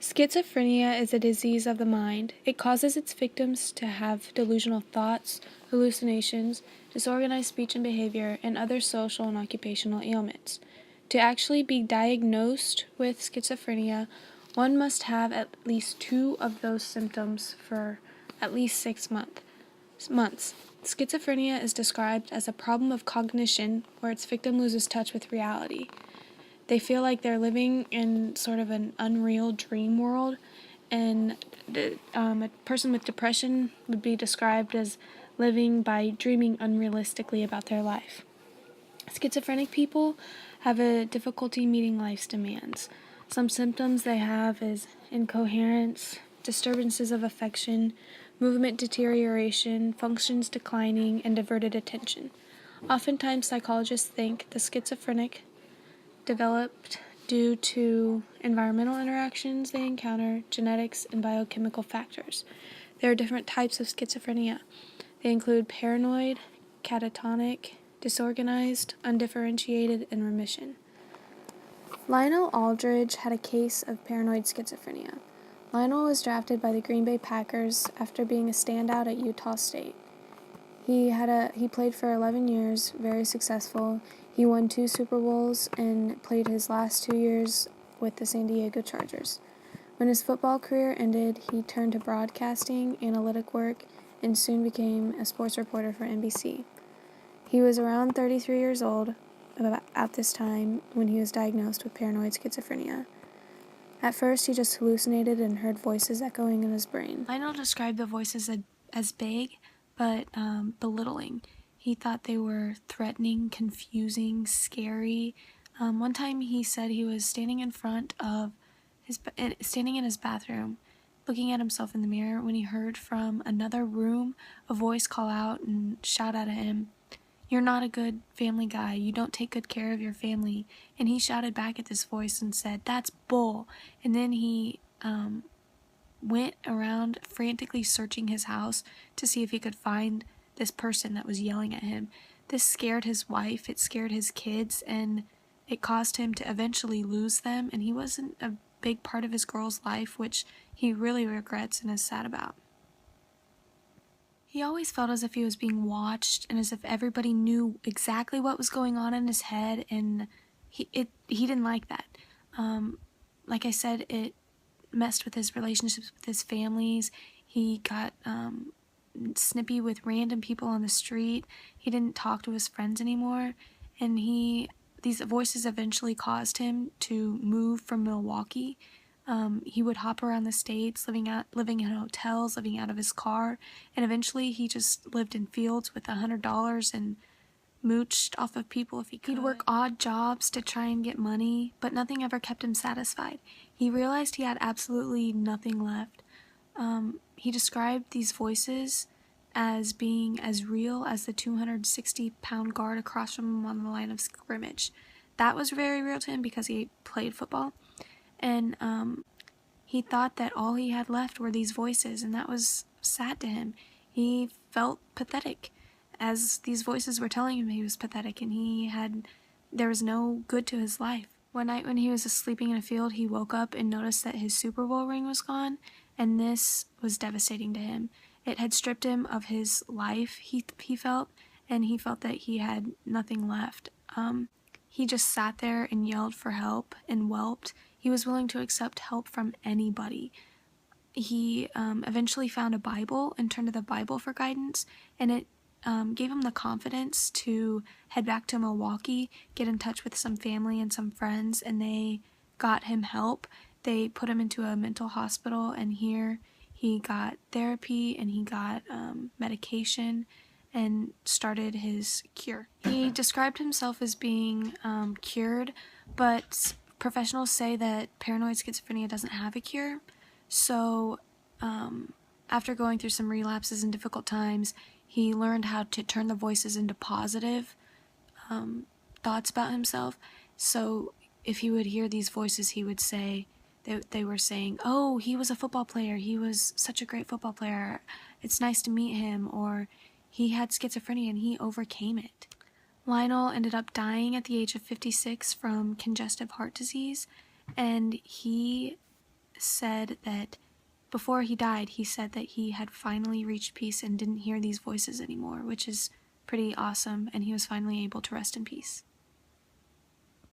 Schizophrenia is a disease of the mind. It causes its victims to have delusional thoughts, hallucinations, disorganized speech and behavior, and other social and occupational ailments. To actually be diagnosed with schizophrenia, one must have at least 2 of those symptoms for at least 6 months. Schizophrenia is described as a problem of cognition where its victim loses touch with reality. They feel like they're living in sort of an unreal dream world, and a person with depression would be described as living by dreaming unrealistically about their life. Schizophrenic people have a difficulty meeting life's demands. Some symptoms they have is incoherence, disturbances of affection, movement deterioration, functions declining, and diverted attention. Oftentimes, psychologists think the schizophrenic developed due to environmental interactions they encounter, genetics, and biochemical factors. There are different types of schizophrenia. They include paranoid, catatonic, disorganized, undifferentiated, and remission. Lionel Aldridge had a case of paranoid schizophrenia. Lionel was drafted by the Green Bay Packers after being a standout at Utah State. He played for 11 years, very successful. He won 2 Super Bowls and played his last 2 years with the San Diego Chargers. When his football career ended, he turned to broadcasting, analytic work, and soon became a sports reporter for NBC. He was around 33 years old at this time when he was diagnosed with paranoid schizophrenia. At first, he just hallucinated and heard voices echoing in his brain. Lionel described the voices as vague, but belittling. He thought they were threatening, confusing, scary. One time he said he was standing in his bathroom, looking at himself in the mirror, when he heard from another room a voice call out and shout out at him, "You're not a good family guy. You don't take good care of your family." And he shouted back at this voice and said, "That's bull." And then he went around frantically searching his house to see if he could find this person that was yelling at him. This scared his wife, it scared his kids, and it caused him to eventually lose them, and he wasn't a big part of his girl's life, which he really regrets and is sad about. He always felt as if he was being watched and as if everybody knew exactly what was going on in his head, and he didn't like that. Like I said, it messed with his relationships with his families. He got snippy with random people on the street. He didn't talk to his friends anymore, and these voices eventually caused him to move from Milwaukee. He would hop around the states, living in hotels, living out of his car, and eventually he just lived in fields with $100 and mooched off of people if he could. He'd work odd jobs to try and get money, but nothing ever kept him satisfied. He realized he had absolutely nothing left. He described these voices as being as real as the 260-pound guard across from him on the line of scrimmage. That was very real to him because he played football, and he thought that all he had left were these voices, and that was sad to him. He felt pathetic as these voices were telling him he was pathetic, and there was no good to his life. One night when he was sleeping in a field, he woke up and noticed that his Super Bowl ring was gone, and this was devastating to him. It had stripped him of his life, he felt, and he felt that he had nothing left. He just sat there and yelled for help and whelped. He was willing to accept help from anybody. He eventually found a Bible and turned to the Bible for guidance, and it gave him the confidence to head back to Milwaukee, get in touch with some family and some friends, and they got him help. They put him into a mental hospital, and here he got therapy and he got medication and started his cure. He described himself as being cured, but professionals say that paranoid schizophrenia doesn't have a cure. So after going through some relapses and difficult times, he learned how to turn the voices into positive thoughts about himself. So if he would hear these voices, he would say, they were saying, "Oh, he was a football player. He was such a great football player. It's nice to meet him." Or, "He had schizophrenia and he overcame it." Lionel ended up dying at the age of 56 from congestive heart disease, and he said that before he died, he said that he had finally reached peace and didn't hear these voices anymore, which is pretty awesome, and he was finally able to rest in peace.